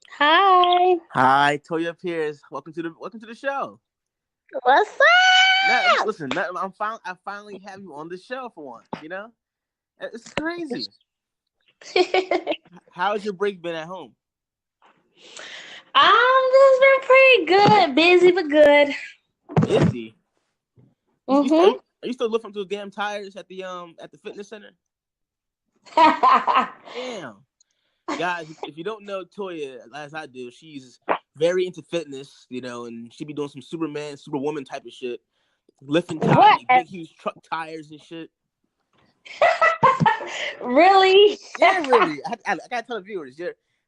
Hi. Hi, Toya Pierce. Welcome to the show. What's Now, up? listen, I finally have you on the show for once. It's crazy. How's your break been at home? This been pretty good. Busy but good. Busy. You are, Mhm. you, are you still lifting those damn tires at the fitness center? Damn, guys, if you don't know Toya as I do, she's very into fitness. And she be doing some Superman, Superwoman type of shit, lifting tires, what? like big huge truck tires and shit. Really? Yeah, really. I gotta tell the viewers.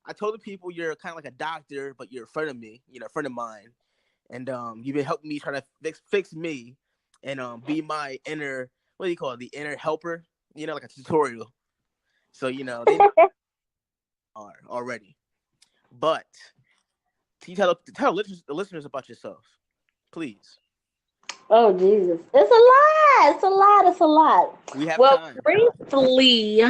I told the people you're kind of like a doctor, but you're a friend of me. A friend of mine, and you've been helping me try to fix me, and be my inner, what do you call it, the inner helper. Like a tutorial. So they know are already. But can you tell the listeners about yourself, please? Oh Jesus! It's a lot. It's a lot. It's a lot. We have Well, time. briefly,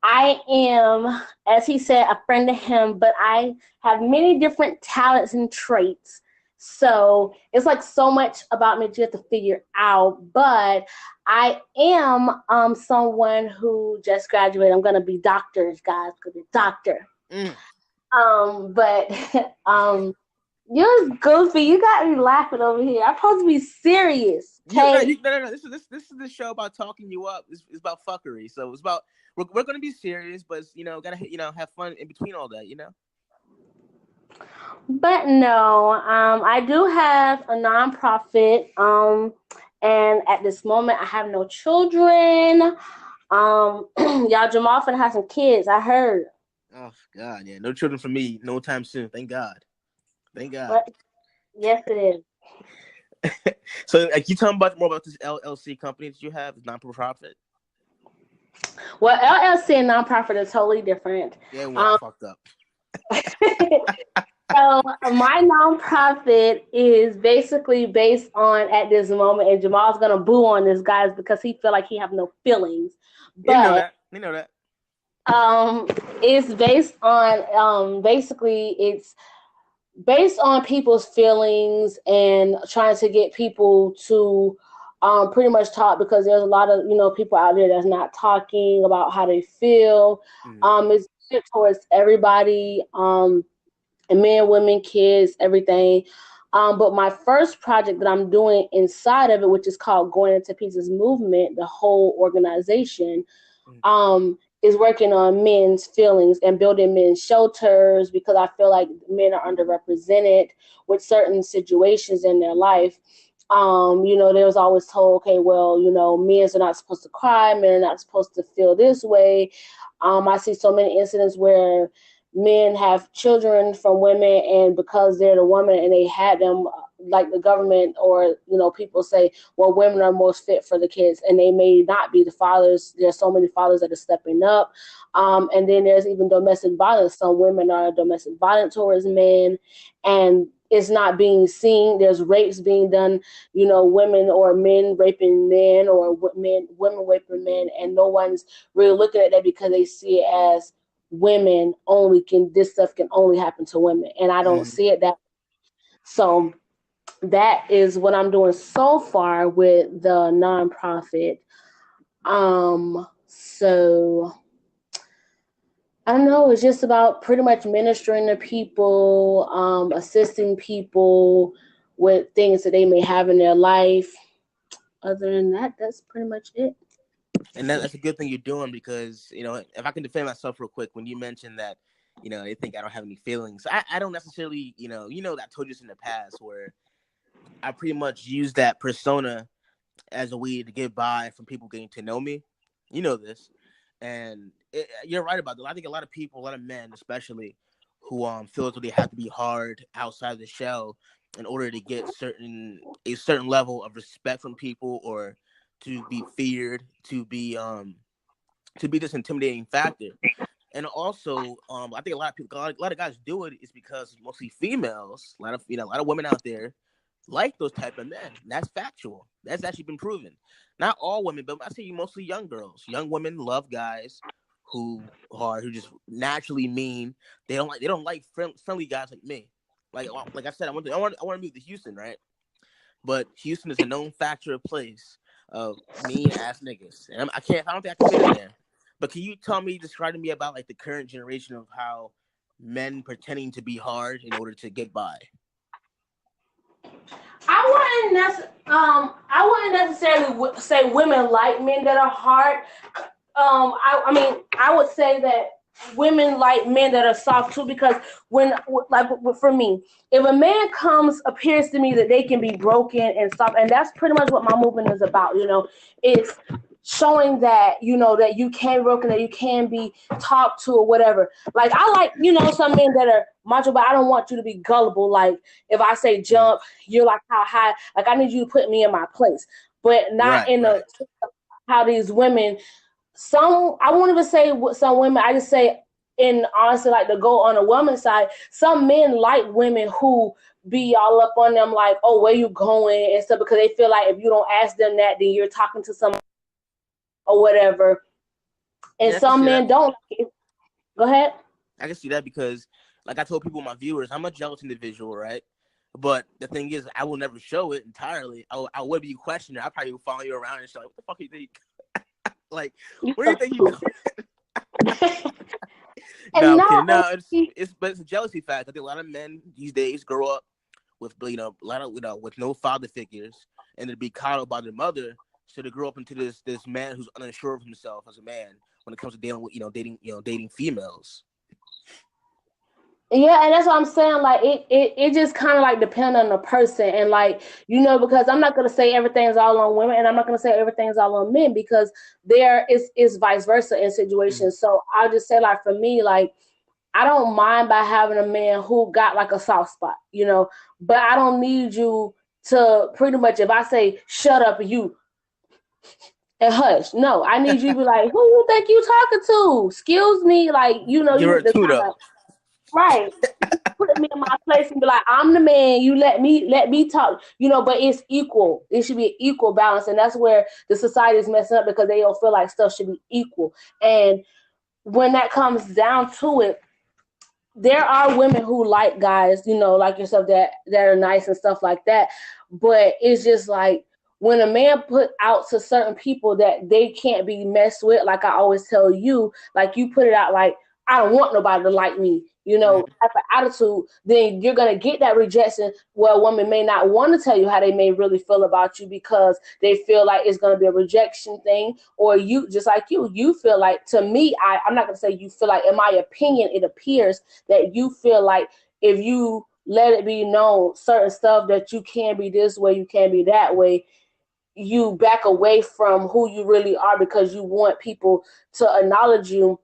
I am, as he said, a friend of him, but I have many different talents and traits. So it's like so much about me that you have to figure out. But I am someone who just graduated. I'm gonna be doctors, guys. Gonna be doctor. Mm. But you're goofy. You got me laughing over here. I'm supposed to be serious, okay? No. This is the show about talking you up. It's about fuckery. So it's about we're gonna be serious, but gotta have fun in between all that. But no, I do have a nonprofit, and at this moment, I have no children. Y'all, Jamal finna have some kids. I heard. Oh God, yeah, no children for me, no time soon. Thank God. Thank God. But yes, it is. So, like, you tell me more about this LLC company that you have, non-profit. Well, LLC and nonprofit is totally different. Yeah, well, I Um, fucked up. So my nonprofit is basically based on at this moment, and Jamal's gonna boo on this guys because he feel like he have no feelings. You know But that. You know that. um, it's based on basically it's based on people's feelings and trying to get people to pretty much talk because there's a lot of people out there that's not talking about how they feel. Mm. It's geared towards everybody. Men, women, kids, everything. But my first project that I'm doing inside of it, which is called Going Into Pieces Movement, the whole organization, Mm. is working on men's feelings and building men's shelters because I feel like men are underrepresented with certain situations in their life. They was always told, okay, well, men are not supposed to cry, men are not supposed to feel this way. I see so many incidents where men have children from women, and because they're the woman and they had them, like the government or people say, well, women are most fit for the kids, and they may not be the fathers. There's so many fathers that are stepping up, and then there's even domestic violence. Some women are domestic violent towards men, and it's not being seen. There's rapes being done, women or men raping men, or women raping men, and no one's really looking at that because they see it as women only can this stuff can only happen to women, and I don't Mm. see it that. So that is what I'm doing so far with the nonprofit. So I don't know, it's just about pretty much ministering to people, assisting people with things that they may have in their life. Other than that, that's pretty much it. And that's a good thing you're doing because if I can defend myself real quick, when you mentioned that they think I don't have any feelings, I don't necessarily that I told you this in the past where I pretty much use that persona as a way to get by from people getting to know me. You know this, and you're right about that. I think a lot of people, a lot of men, especially, who feel as though they have to be hard outside the shell in order to get a certain level of respect from people, or to be feared, to be this intimidating factor. And also, I think a lot of people, a lot of guys do it is because mostly females, a lot of women out there like those type of men. That's factual. That's actually been proven. Not all women, but I say mostly young girls. Young women love guys who just naturally mean. They don't like friendly guys like me. Like I said, I want to move to Houston, right? But Houston is a known factor of place of mean ass niggas, and I don't think I can fit in there. But can you describe to me about like the current generation of how men pretending to be hard in order to get by? I wouldn't necessarily say women like men that are hard. I mean, I would say that women like men that are soft too, because for me, if a man appears to me that they can be broken and soft, and that's pretty much what my movement is about, it's showing that, that you can be broken, that you can be talked to or whatever. Like, I like, some men that are macho, but I don't want you to be gullible. Like, if I say jump, you're like, how high? Like, I need you to put me in my place, but not how these women, I won't even say some women, I just say, in honestly, like, to go on a woman's side, some men like women who be all up on them, like, oh, where you going and stuff, because they feel like if you don't ask them that, then you're talking to someone or whatever. And some men don't. Go ahead. I can see that because, like I told people, my viewers, I'm a jealous individual, right? But the thing is, I will never show it entirely. I would be questioning. I probably will follow you around and say, like, what the fuck do you think? Like, where do you think you doing? No, it's a jealousy fact. I think a lot of men these days grow up with with no father figures, and to be coddled by their mother, so they grow up into this man who's unsure of himself as a man when it comes to dealing with dating females. Yeah, and that's what I'm saying. Like, it just kind of like depends on the person, and like, because I'm not gonna say everything's all on women, and I'm not gonna say everything's all on men, because there is vice versa in situations. So I'll just say, like, for me, like, I don't mind by having a man who got like a soft spot, but I don't need you to pretty much, if I say shut up, you and hush. No, I need you to be like, who you think you talking to? Excuse me, like, you're a tune-up. Right. Put me in my place and be like, I'm the man, you let me talk, but it's equal. It should be an equal balance. And that's where the society is messing up, because they don't feel like stuff should be equal. And when that comes down to it, there are women who like guys, like yourself, that are nice and stuff like that. But it's just like, when a man put out to certain people that they can't be messed with, like I always tell you, like, you put it out like, I don't want nobody to like me, type of attitude, then you're going to get that rejection where a woman may not want to tell you how they may really feel about you, because they feel like it's going to be a rejection thing. Or you, just like you feel like, to me, I'm not going to say you feel like, in my opinion, it appears that you feel like if you let it be known certain stuff that you can be this way, you can be that way, you back away from who you really are, because you want people to acknowledge you.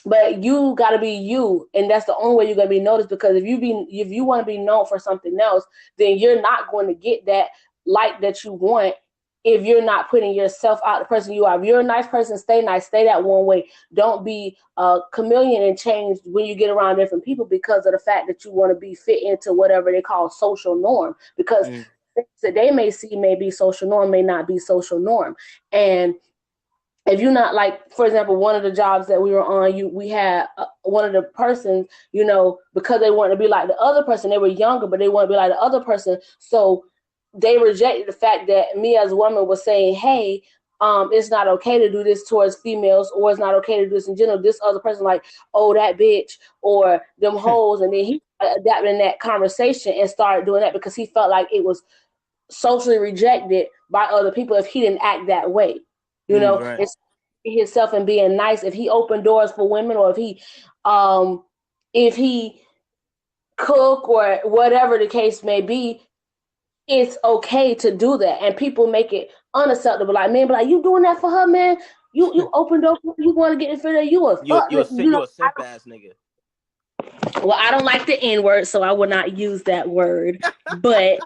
But you got to be you, and that's the only way you're going to be noticed, because if you want to be known for something else, then you're not going to get that like that you want if you're not putting yourself out, the person you are. If you're a nice person, stay nice, stay that one way. Don't be a chameleon and change when you get around different people because of the fact that you want to be fit into whatever they call social norm, because things that they may see may be social norm, may not be social norm. And if you're not, like, for example, one of the jobs that we were on, we had one of the persons, because they wanted to be like the other person, they were younger, but they wanted to be like the other person. So they rejected the fact that me as a woman was saying, hey, it's not okay to do this towards females, or it's not okay to do this in general. This other person, like, oh, that bitch, or them hoes. And then he adapted in that conversation and started doing that, because he felt like it was socially rejected by other people if he didn't act that way. Right. It's himself and being nice. If he opened doors for women, or if he cook, or whatever the case may be, it's okay to do that. And people make it unacceptable. Like, men be like, you doing that for her, man? You opened doors, you want to get in front of you a fuck. You a simp ass nigga. Well, I don't like the N word, so I will not use that word. But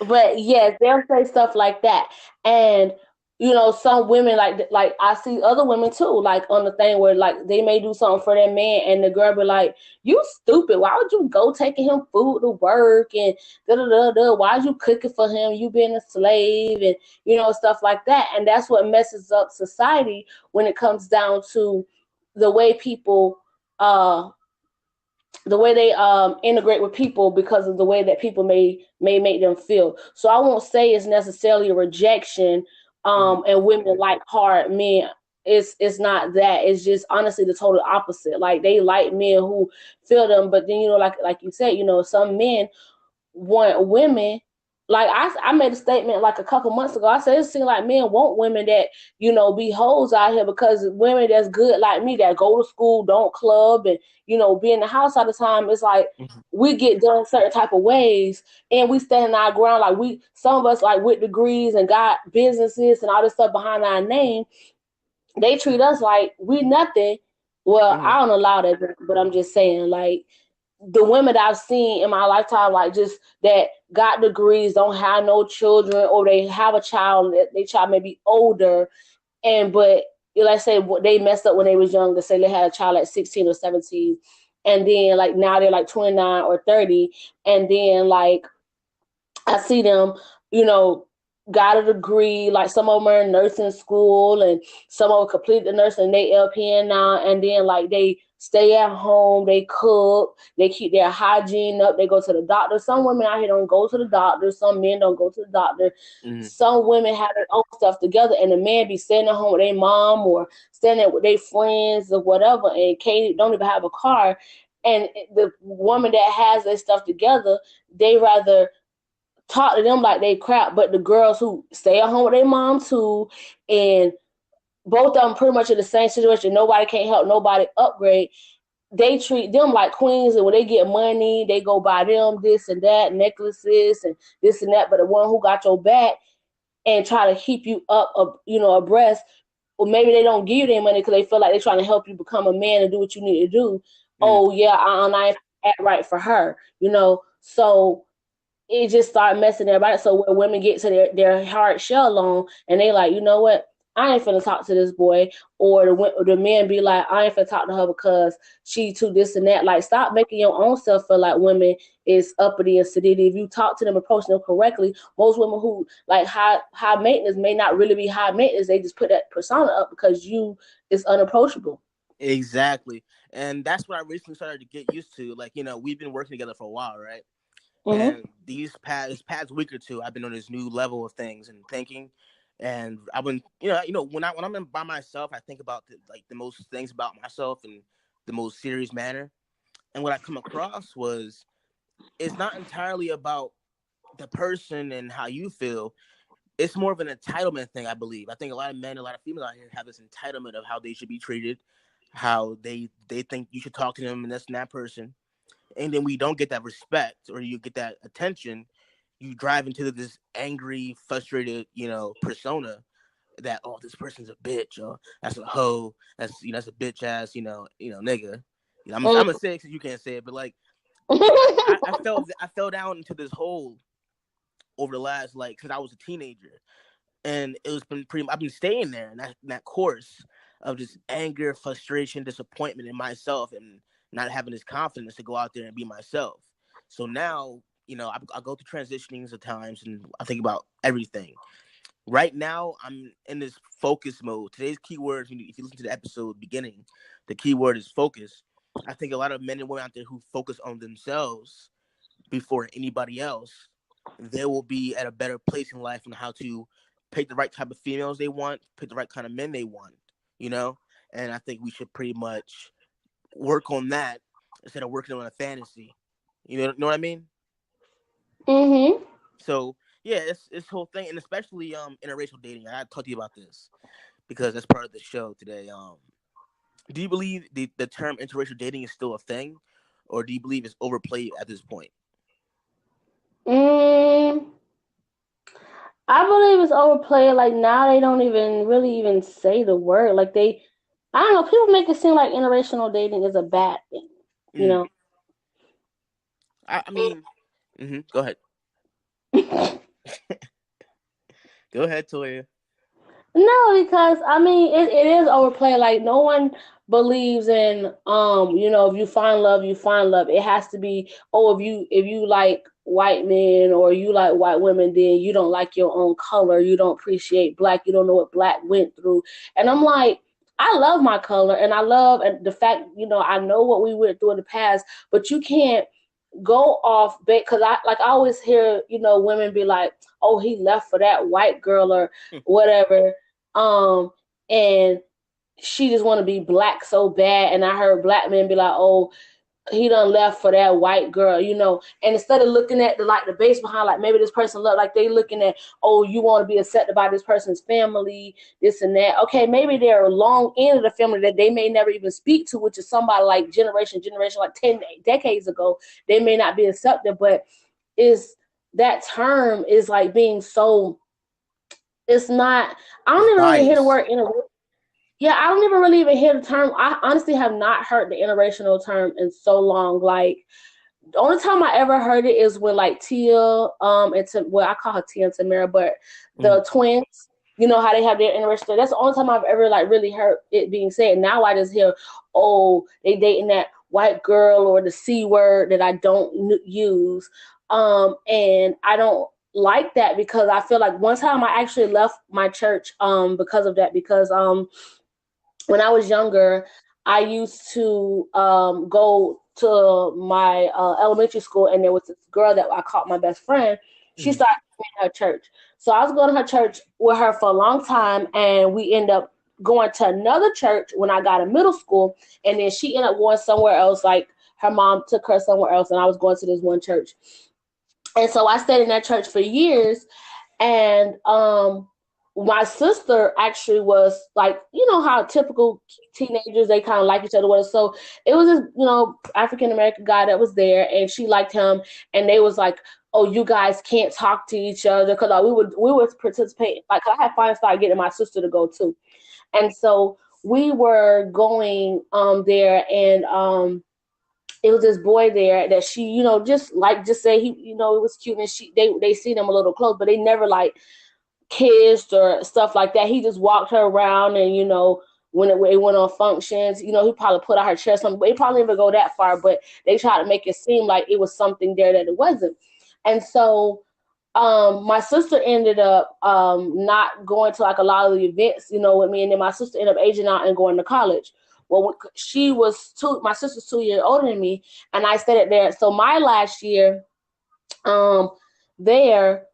but yes, they'll say stuff like that. And some women like I see other women too, like on the thing where like they may do something for their man and the girl be like, "You stupid! Why would you go taking him food to work and da da da da? Why are you cooking for him? You being a slave and stuff like that." And that's what messes up society when it comes down to the way people uh the way they integrate with people because of the way that people may make them feel. So I won't say it's necessarily a rejection, and women like hard men. It's not that. It's just honestly the total opposite. Like they like men who feel them, but then like you said, some men want women. Like I made a statement like a couple months ago. I said it seems like men want women that be hoes out here, because women that's good like me that go to school, don't club, and be in the house all the time. It's like we get done certain type of ways, and we stand our ground. Like some of us like with degrees and got businesses and all this stuff behind our name. They treat us like we nothing. Well, I don't allow that, but I'm just saying like the women that I've seen in my lifetime, like just that got degrees, don't have no children, or they have a child, their child may be older, but let's say they messed up when they was younger, say they had a child at 16 or 17, and then like now they're like 29 or 30, and then like I see them, you know, got a degree. Like some of them are in nursing school, and some of them complete the nursing. And they LPN now, and then like they stay at home, they cook, they keep their hygiene up, they go to the doctor. Some women out here don't go to the doctor. Some men don't go to the doctor. Some women have their own stuff together, and the man be staying at home with their mom or staying there with their friends or whatever, and Katie don't even have a car. And the woman that has their stuff together, they rather talk to them like they crap, but the girls who stay at home with their mom too, and both of them pretty much in the same situation, nobody can't help nobody upgrade, they treat them like queens, and when they get money, they go buy them this and that, necklaces and this and that, but the one who got your back and try to keep you up, abreast, or maybe they don't give you their money because they feel like they're trying to help you become a man and do what you need to do. Oh yeah, I ain't act right for her, so it just started messing everybody. So when women get to their hard shell on and they like, you know what, I ain't finna talk to this boy, or the men be like, I ain't finna talk to her because she too this and that. Like, stop making your own self feel like women is uppity and sedity. If you talk to them, approach them correctly, most women who like high maintenance may not really be high maintenance. They just put that persona up because you is unapproachable. Exactly. And that's what I recently started to get used to. Like, we've been working together for a while, right? Mm-hmm. And this past week or two, I've been on this new level of things and thinking. And I've been, when I'm by myself, I think about the most things about myself in the most serious manner. And what I come across was, it's not entirely about the person and how you feel. It's more of an entitlement thing, I believe. I think a lot of men, a lot of females out here have this entitlement of how they should be treated, how they think you should talk to them and that person. And then we don't get that respect or you get that attention, you drive into this angry, frustrated, persona that, oh, this person's a bitch, or that's a hoe, that's a bitch ass, nigga. I'm gonna say it because you can't say it, but like I fell down into this hole over the last since I was a teenager, and I've been staying there in that course of just anger, frustration, disappointment in myself, and not having this confidence to go out there and be myself. So now, I go through transitionings at times, and I think about everything. Right now, I'm in this focus mode. Today's keyword, if you listen to the episode beginning, the keyword is focus. I think a lot of men and women out there who focus on themselves before anybody else, they will be at a better place in life on how to pick the right type of females they want, pick the right kind of men they want, And I think we should pretty much work on that instead of working on a fantasy. You know what I mean? Mm-hmm. So yeah, it's this whole thing, and especially interracial dating. I gotta talk to you about this because that's part of the show today. Do you believe the term interracial dating is still a thing, or do you believe it's overplayed at this point? I believe it's overplayed. Like now, they don't even really even say the word. Like I don't know. People make it seem like interracial dating is a bad thing. You know. I mean, go ahead. Go ahead, Toya. No, because I mean it is overplayed. Like no one believes in if you find love, you find love. It has to be, oh, if you like white men or you like white women, then you don't like your own color, you don't appreciate black, you don't know what black went through. And I'm like, I love my color and I love and the fact, I know what we went through in the past, but you can't go off because I always hear women be like, oh, he left for that white girl or whatever, and she just want to be black so bad. And I heard black men be like, oh, he done left for that white girl, and instead of looking at the base behind, like maybe this person look like they looking at, oh, you want to be accepted by this person's family, this and that. Okay, maybe they're a long end of the family that they may never even speak to, which is somebody like generation like 10 decades ago, they may not be accepted. But is that term is like being so, it's not, I don't It's even really hear the biased. word interracial. Yeah, I don't even really even hear the term. I honestly have not heard the interracial term in so long. Like the only time I ever heard it is when like Tia, I call her Tia and Tamara, but Mm. the twins, you know how they have their interracial. That's the only time I've ever like really heard it being said. Now I just hear, oh, they dating that white girl or the C word that I don't use, and I don't like that because I feel like one time I actually left my church because of that, because when I was younger, I used to go to my elementary school, and there was this girl that I called my best friend. She Mm. started in her church, so I was going to her church with her for a long time, and we ended up going to another church when I got in middle school, and then she ended up going somewhere else. Like her mom took her somewhere else, and I was going to this one church, and so I stayed in that church for years, and my sister actually was like, how typical teenagers, they kind of like each other was. So it was this, African American guy that was there, and she liked him, and they was like, oh, you guys can't talk to each other, because we would participate. Like I had finally started getting my sister to go too, and so we were going there, and it was this boy there that she, just say he, it was cute, and they seen him a little close, but they never like kissed or stuff like that. He just walked her around, and when it went on functions, he probably put out her chest something, but he probably didn't even go that far. But they tried to make it seem like it was something there that it wasn't. And so my sister ended up not going to like a lot of the events, with me, and then my sister ended up aging out and going to college. Well, my sister's 2 years older than me, and I stayed there. So my last year, there,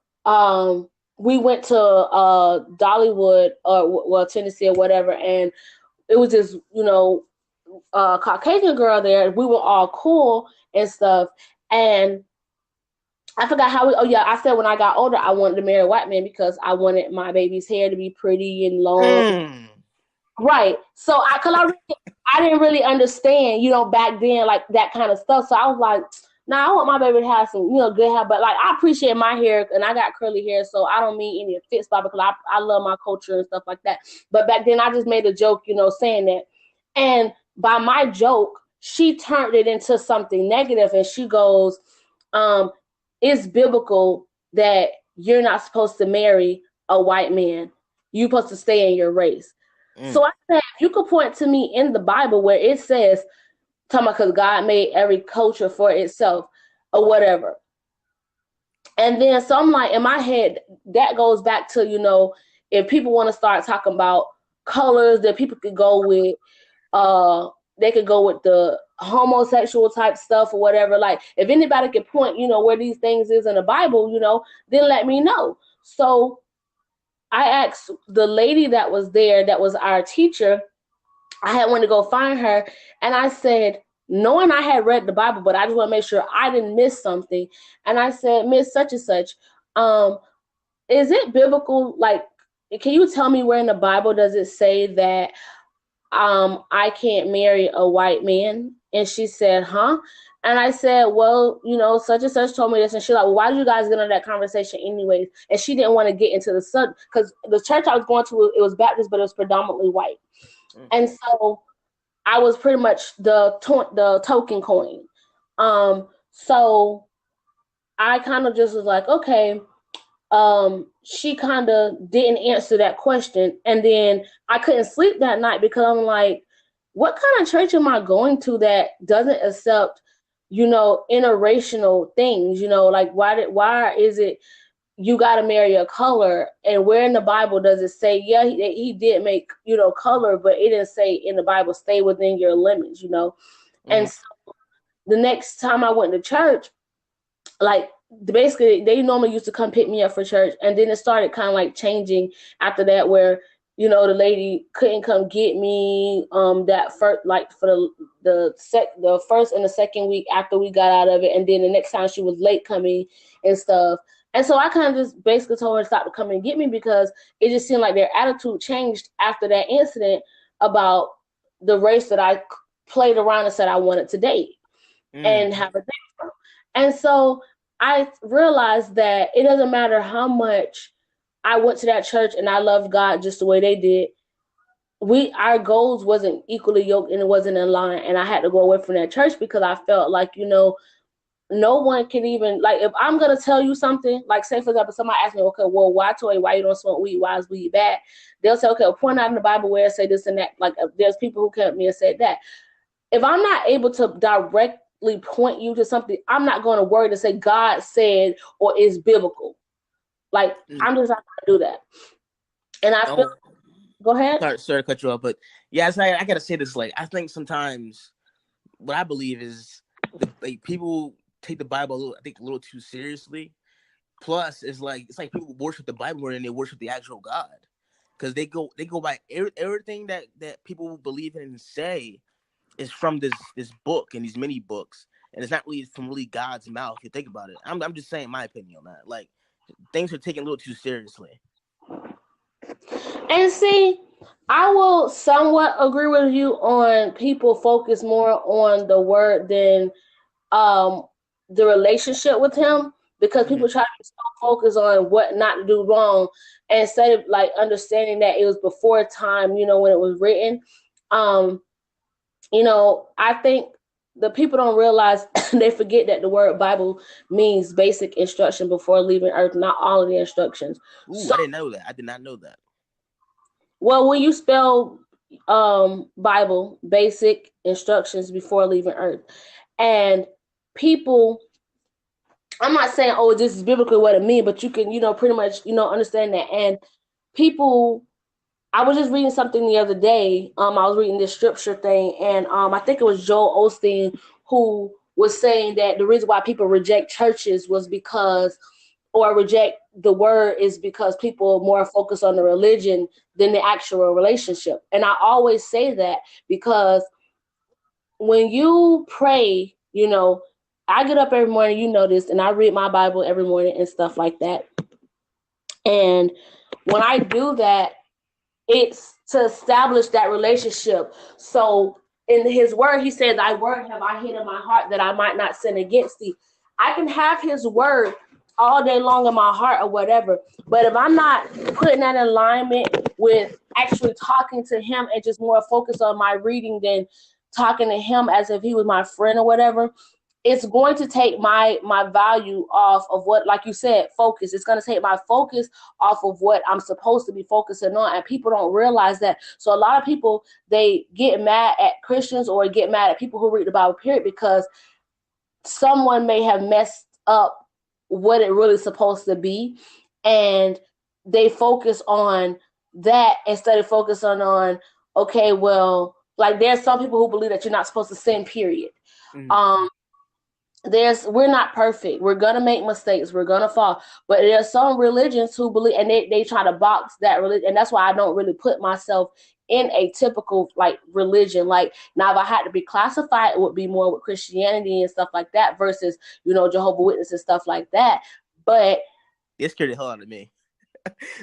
we went to Dollywood, or Tennessee or whatever, and it was this, Caucasian girl there. We were all cool and stuff, and I forgot how we. Oh yeah, I said when I got older, I wanted to marry a white man because I wanted my baby's hair to be pretty and long. Mm. Right. So I didn't really understand, back then, like that kind of stuff. So I was like, nah, I want my baby to have some, good hair. But like, I appreciate my hair, and I got curly hair, so I don't mean any offense by, because I love my culture and stuff like that. But back then, I just made a joke, saying that. And by my joke, she turned it into something negative, and she goes, um, it's biblical that you're not supposed to marry a white man. You're supposed to stay in your race. Mm. So I said, you could point to me in the Bible where it says, talking about because God made every culture for itself or whatever. And then so I'm like, in my head, that goes back to, if people want to start talking about colors, that people could go with, they could go with the homosexual type stuff or whatever. Like if anybody can point, where these things is in the Bible, then let me know. So I asked the lady that was there, that was our teacher. I had went to go find her, and I said, knowing I had read the Bible, but I just want to make sure I didn't miss something. And I said, Miss Such and Such, is it biblical? Like, can you tell me where in the Bible does it say that I can't marry a white man? And she said, huh? And I said, well, such and such told me this. And she's like, well, why did you guys get into that conversation anyways? And she didn't want to get into the subject because the church I was going to, it was Baptist, but it was predominantly white. Mm. And so I was pretty much the token coin. So I kind of just was like, okay. she kind of didn't answer that question. And then I couldn't sleep that night because I'm like, what kind of church am I going to that doesn't accept, interracial things? Like why is it you got to marry a color? And where in the Bible does it say, yeah, he did make, color, but it didn't say in the Bible, stay within your limits, And so the next time I went to church, like basically they normally used to come pick me up for church, and then it started kind of like changing after that, where the lady couldn't come get me that first, like for the first and the second week after we got out of it, and then the next time she was late coming and stuff. And so I kind of just basically told her to stop to come and get me, because it just seemed like their attitude changed after that incident about the race that I played around and said I wanted to date and have a date from. And so I realized that it doesn't matter how much I went to that church and I loved God just the way they did. Our goals wasn't equally yoked and it wasn't in line. And I had to go away from that church because I felt like, no one can even, like, if I'm going to tell you something, like, say, for example, somebody asks me, okay, well, why, Toy, why you don't smoke weed? Why is weed bad? They'll say, okay, well, point out in the Bible where it say this and that. Like, there's people who came at me and said that. If I'm not able to directly point you to something, I'm not going to worry to say God said or is biblical. Like, I'm just not going to do that. And I feel, go ahead. Sorry to cut you off, but yeah, I got to say this. Like, I think sometimes what I believe is people take the Bible, a little too seriously. Plus, it's like people worship the Bible more than they worship the actual God, because they go by everything that people believe in and say is from this book and these mini books, and it's not really from God's mouth. If you think about it, I'm just saying my opinion on that. Like, things are taken a little too seriously. And see, I will somewhat agree with you on people focus more on the word than the relationship with him, because people try to focus on what not to do wrong instead of like understanding that it was before time, when it was written. I think the people don't realize they forget that the word Bible means basic instruction before leaving earth, not all of the instructions. Ooh, I didn't know that. I did not know that. Well, when you spell Bible, basic instructions before leaving earth, and people, I'm not saying, oh, this is biblically what it means, but you can, pretty much, understand that. And people, I was just reading something the other day. I was reading this scripture thing, and I think it was Joel Osteen who was saying that the reason why people reject churches was because, or reject the word, is because people are more focused on the religion than the actual relationship. And I always say that because when you pray, I get up every morning, this, and I read my Bible every morning and stuff like that. And when I do that, it's to establish that relationship. So in his word, he says, thy word have I hid in my heart that I might not sin against thee. I can have his word all day long in my heart or whatever, but if I'm not putting that in alignment with actually talking to him and just more focused on my reading than talking to him as if he was my friend or whatever, it's going to take my value off of what, like you said, focus. It's going to take my focus off of what I'm supposed to be focusing on, and people don't realize that. So a lot of people, they get mad at Christians or get mad at people who read the Bible, period, because someone may have messed up what it really is supposed to be, and they focus on that instead of focusing on, okay, well, like there's some people who believe that you're not supposed to sin, period. We're not perfect. We're gonna make mistakes. We're gonna fall. But there's some religions who believe, and they try to box that religion, and that's why I don't really put myself in a typical like religion. Like now, if I had to be classified, it would be more with Christianity and stuff like that versus Jehovah's Witnesses and stuff like that. But it scared the hell out of me.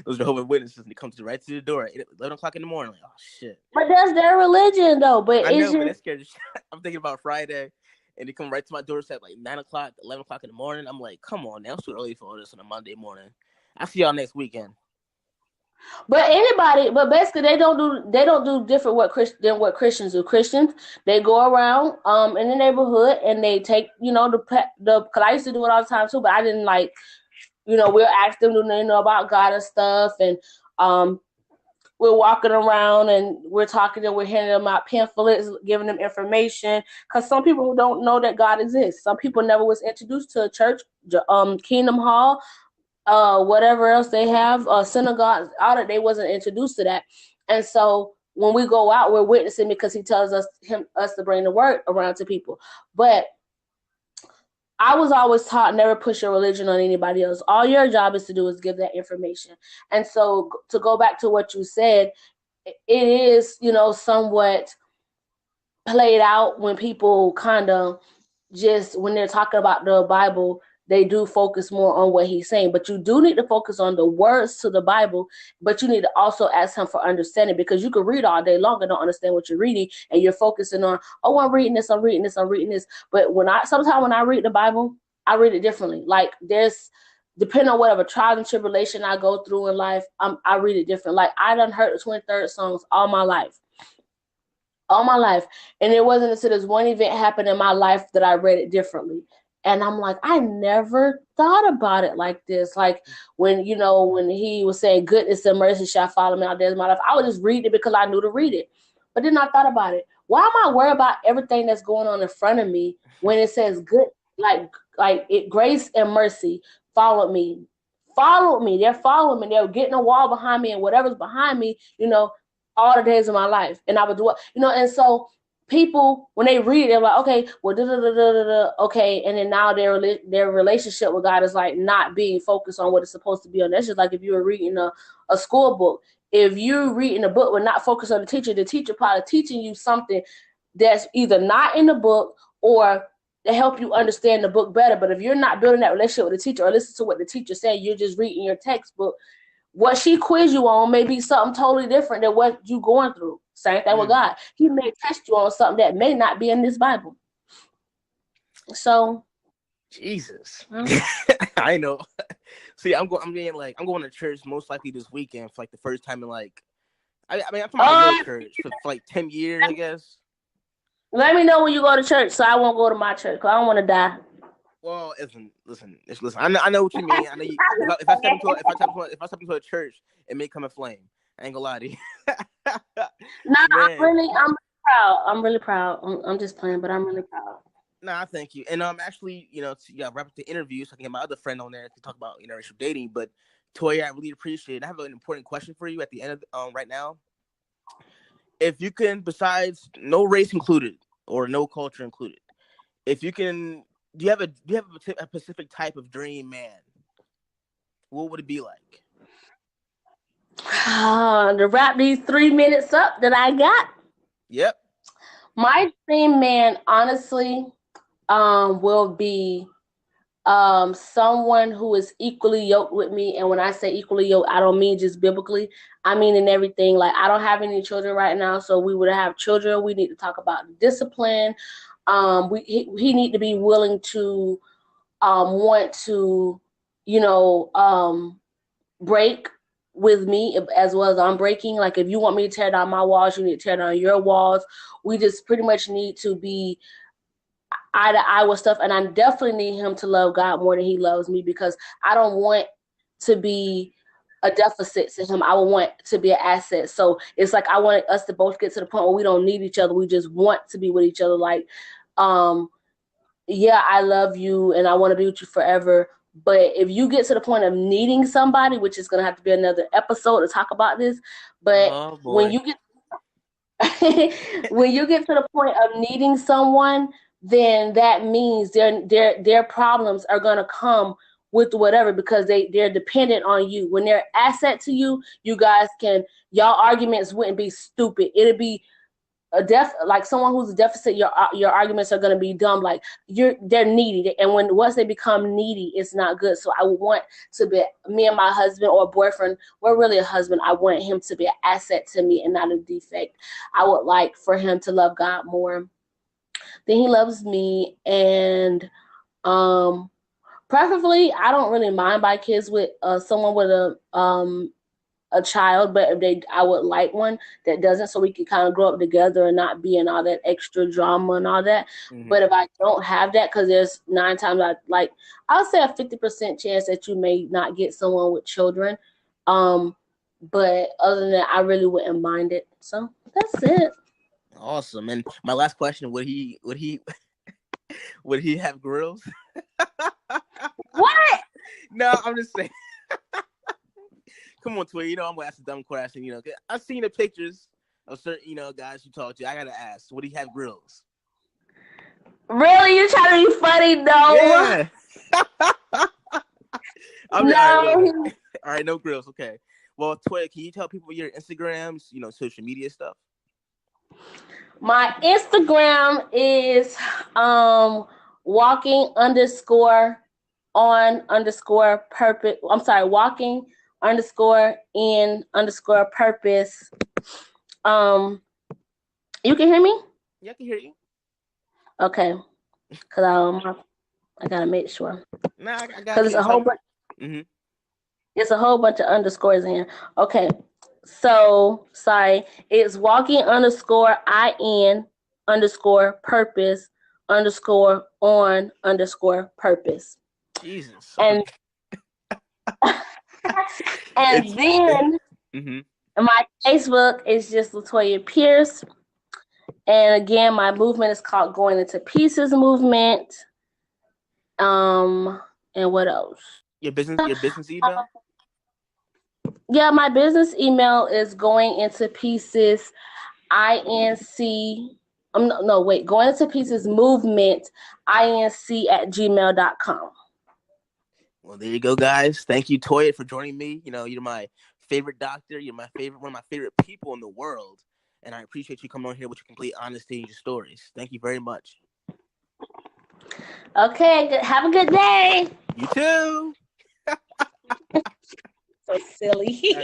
Those Jehovah's Witnesses, they come right to the door at 11 o'clock in the morning. Like, oh shit! But that's their religion, though. But I know, but that scared the shit. I'm thinking about Friday. And they come right to my doorstep like 9 o'clock, 11 o'clock in the morning. I'm like, come on, now it's too early for all this on a Monday morning. I'll see y'all next weekend. But basically they don't do different than what Christians do. Christians, they go around in the neighborhood and they take, cause I used to do it all the time too, but I didn't like we'll ask them, do they know about God and stuff, and we're walking around and we're talking and we're handing them out pamphlets, giving them information, because some people don't know that God exists. Some people never was introduced to a church, Kingdom Hall, whatever else they have, synagogues, all that, they wasn't introduced to that. And so when we go out, we're witnessing because he tells us to bring the word around to people. But I was always taught never push your religion on anybody else. All your job is to do is give that information. And so to go back to what you said, it is, somewhat played out when people kind of just, when they're talking about the Bible, they do focus more on what he's saying. But you do need to focus on the words to the Bible, but you need to also ask him for understanding, because you could read all day long and don't understand what you're reading, and you're focusing on, oh, I'm reading this. But sometimes when I read the Bible, I read it differently. Like, depending on whatever trial and tribulation I go through in life, I read it different. Like, I done heard the 23rd songs all my life. And it wasn't until this one event happened in my life that I read it differently. And I'm like, I never thought about it like this. Like when he was saying goodness and mercy shall follow me all days of my life, I would just read it because I knew to read it. But then I thought about it. Why am I worried about everything that's going on in front of me when it says good, like it, grace and mercy followed me. They're following me. They're getting a wall behind me, and whatever's behind me, all the days of my life. And I would do it, and so people, when they read it, they're like, okay, well, okay, and then now their relationship with God is like not being focused on what it's supposed to be on. That's just like if you were reading a school book. If you're reading a book but not focused on the teacher probably teaching you something that's either not in the book or to help you understand the book better. But if you're not building that relationship with the teacher or listen to what the teacher said, you're just reading your textbook. What she quiz you on may be something totally different than what you going through. Same thing with God. He may test you on something that may not be in this Bible. So, Jesus, I know. See, I'm going to church most likely this weekend for like the first time in like, I'm from a real church for like 10 years, I guess. Let me know when you go to church, so I won't go to my church because I don't want to die. Well, listen. I know what you mean. I know you. If I step into a church, it may come a flame. I ain't gonna lie to you. I'm really proud. I'm just playing, but I'm really proud. Nah, thank you. And actually, wrap up the interview so I can get my other friend on there to talk about interracial dating. But Toya, I really appreciate it. I have an important question for you at the end of right now. If you can, besides no race included or no culture included, if you can. Do you have a specific type of dream man? What would it be like? To wrap these 3 minutes up that I got. Yep. My dream man, honestly, will be someone who is equally yoked with me. And when I say equally yoked, I don't mean just biblically. I mean in everything. Like, I don't have any children right now, so we would have children. We need to talk about discipline. He need to be willing to want to, break with me as well as I'm breaking. Like, if you want me to tear down my walls, you need to tear down your walls. We just pretty much need to be eye to eye with stuff. And I definitely need him to love God more than he loves me, because I don't want to be a deficit to him. I would want to be an asset. So it's like I want us to both get to the point where we don't need each other. We just want to be with each other. Like, yeah, I love you and I want to be with you forever. But if you get to the point of needing somebody, which is going to have to be another episode to talk about this, but when you get when you get to the point of needing someone, then that means their problems are going to come with whatever, because they're dependent on you. When they're asset to you, y'all arguments wouldn't be stupid. It'd be like someone who's a deficit. Your arguments are going to be dumb. Like, they're needy, and once they become needy, it's not good. So I would want to be, me and my husband or boyfriend, we're really a husband, I want him to be an asset to me and not a defect. I would like for him to love God more than he loves me, and preferably, I don't really mind by kids with someone with a child, but I would like one that doesn't, so we can kind of grow up together and not be in all that extra drama and all that. Mhm. But if I don't have that, because there's 9 times I'll say a 50% chance that you may not get someone with children. But other than that, I really wouldn't mind it. So that's it. Awesome. And my last question: would he would he have grills? What? No, I'm just saying. Come on, Twig. I'm gonna ask a dumb question. I've seen the pictures of certain, guys you talk to. I gotta ask: would he have grills? Really? You trying to be funny? No. Yeah. No. All right, no grills. Okay. Well, Twig, can you tell people your Instagrams, social media stuff? My Instagram is walking_on_purpose. I'm sorry, walking_in_purpose. You can hear me? Yeah, I can hear you. Okay, because I gotta make sure. Nah, I got you. Because it's a whole bunch. Mm-hmm. It's a whole bunch of underscores in here. Okay, so sorry. It's walking_in_purpose_on_purpose. Jesus. And and then my Facebook is just Latoya Pierce. And again, my movement is called Going Into Pieces Movement. And what else? Your business email? Yeah, my business email is Going Into Pieces Going Into Pieces Movement inc@gmail.com. Well, there you go, guys. Thank you, Toya, for joining me. You're my favorite doctor. You're one of my favorite people in the world. And I appreciate you coming on here with your complete honesty and your stories. Thank you very much. Okay, have a good day. You too. So silly.